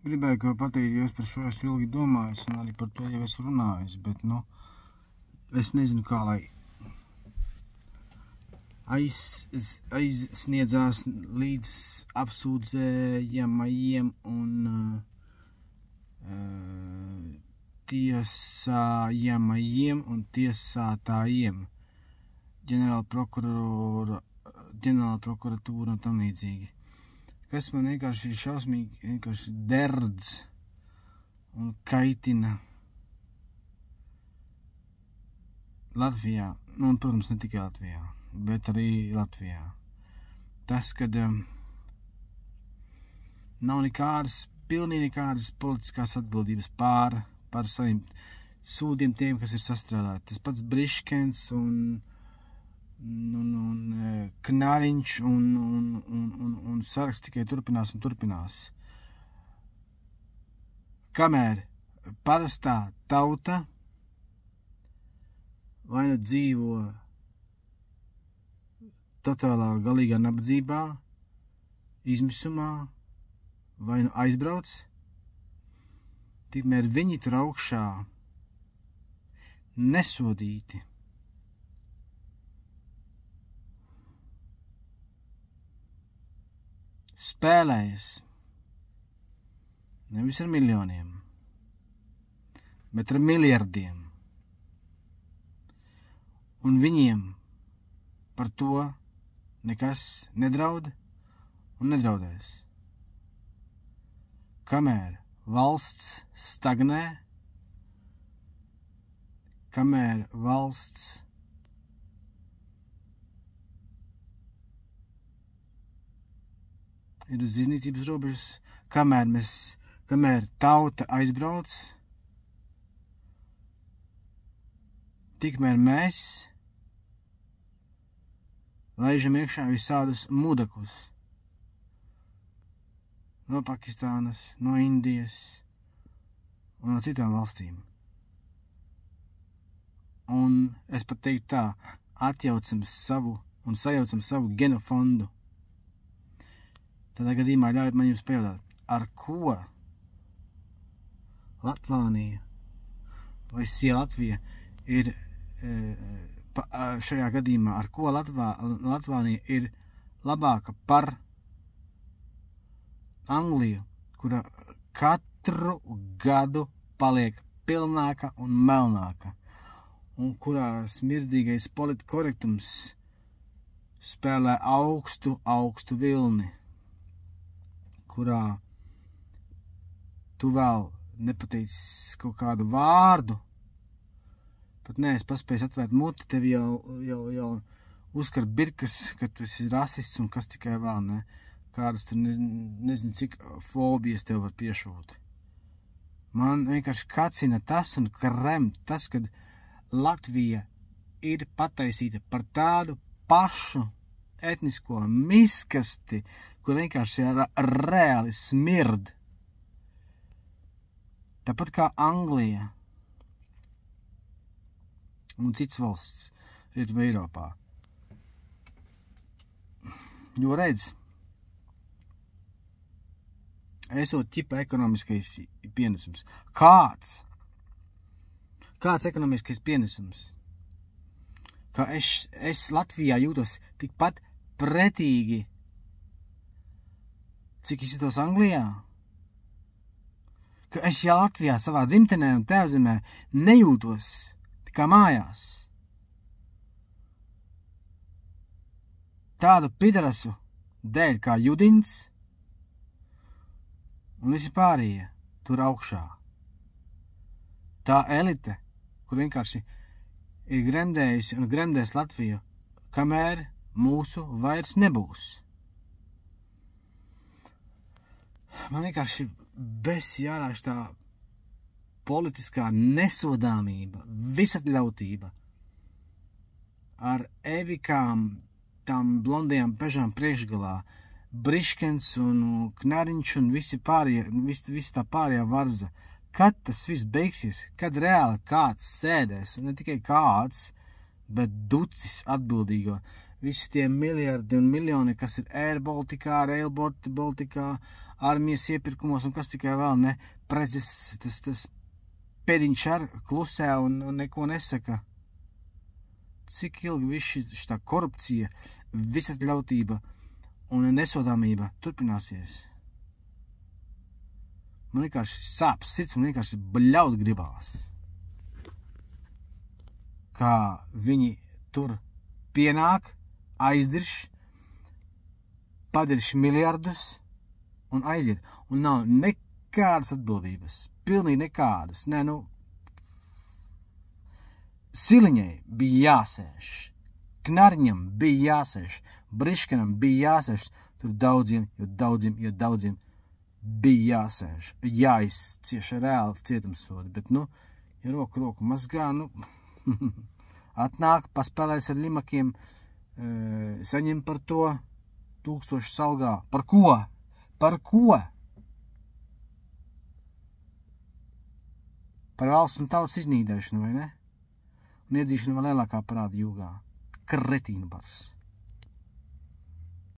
gribēju ko pateikt, jo es par šo esmu ilgi domājis, un arī par to jau esmu runājis, bet, nu, es nezinu, kā lai aizsniedzās līdz apsūdzējamajiem un tiesājamajiem un tiesātājiem, ģenerāla prokuratūra un tam līdzīgi. Kas man vienkārši ir šausmīgi, vienkārši derdz un kaitina Latvijā, nu, un, protams, ne tikai Latvijā, bet arī Latvijā. Tas, kad nav pilnīgi nekādas politiskās atbildības par saviem sūdiem tiem, kas ir sastrādāti. Tas pats Briškens un Knariņš un saraksts tikai turpinās un turpinās. Kamēr parastā tauta vai nu dzīvo totālā galīgā nabadzībā, izmisumā, vai nu aizbrauc, tikmēr viņi tur augšā nesodīti spēlējas nevis ar miljoniem, bet ar miljardiem. Un viņiem par to nekas nedraud un nedraudēs. Kamēr valsts stagnē, kamēr valsts ir uz iznīcības robežas, kamēr tauta aizbrauc, tikmēr mēs laižam iekšā visādus mudakus no Pakistānas, no Indijas un no citām valstīm. Un es pat teiktu tā, atjaucam savu un sajaucam savu genofondu. Tādā gadījumā ļaujiet man jums pajautāt, ar ko Latvānija vai Latvija ir šajā gadījumā, ar ko Latvānija ir labāka par Angliju, kura katru gadu paliek pilnāka un melnāka, un kurā smirdīgais politkorektums spēlē augstu vilni, kurā tu vēl nepateicis kaut kādu vārdu, pat neesi paspējis atvērt muti, tevi jau uzkar birkas, ka tu esi rasists un kas tikai vēl, ne? Kādas tur nezinu, cik fobijas tev var piešūt. Man vienkārši kacina tas un krem tas, kad Latvija ir pataisīta par tādu pašu etnisko miskasti, kur vienkārši reāli smird. Tāpat kā Anglija un cits valsts Rietumē Eiropā. Jo redz, esot ķipa ekonomiskais pienesums. Kāds ekonomiskais pienesums? Ka es Latvijā jūtos tikpat pretīgi, cik es jūtos Anglijā? Ka es jau Latvijā savā dzimtenē un tēvzemē nejūtos kā mājās. Tādu pidarasu dēļ kā Judins un visi pārējie tur augšā. Tā elite, kur vienkārši ir gremdējusi un gremdēs Latviju, kamēr mūsu vairs nebūs. Man vienkārši jārāž tā politiskā nesodāmība, visatļautība ar evikām, tām blondajām pežām priekšgalā, Briškens un Knariņš un visi tā pārējā varza. Kad tas viss beigsies, kad reāli kāds sēdēs, un ne tikai kāds, bet ducis atbildīgo. Visi tie miljardi un miljoni, kas ir Air Balticā, Rail Balticā, armijas iepirkumos un kas tikai vēl, ne, preces, tas pēdiņš ar klusē un neko nesaka. Cik ilgi viss šitā korupcija, visatļautība un nesodāmība turpināsies? Man vienkārši sāp sirds, man vienkārši bļaut gribās. Kā viņi tur pienāk, aizdirš, padirš miljardus un aiziet. Un nav nekādas atbildības. Pilnīgi nekādas. Nē, nu, Siliņai bija jāsēž. Knarņam bija jāsēž. Briškanam bija jāsēž. Tur daudziem bija jāsēž. Jāizcieš reāli cietumsodi. Bet, nu, ja roku mazgā, nu, atnāk, paspēlēs ar limakiem, saņem par to 1000 salgā. Par ko? Par ko? Par valsts un tautas iznīdēšanu, vai ne? Un iedzīšanu vēl lielākā parāda jūgā. Kretīnu bars.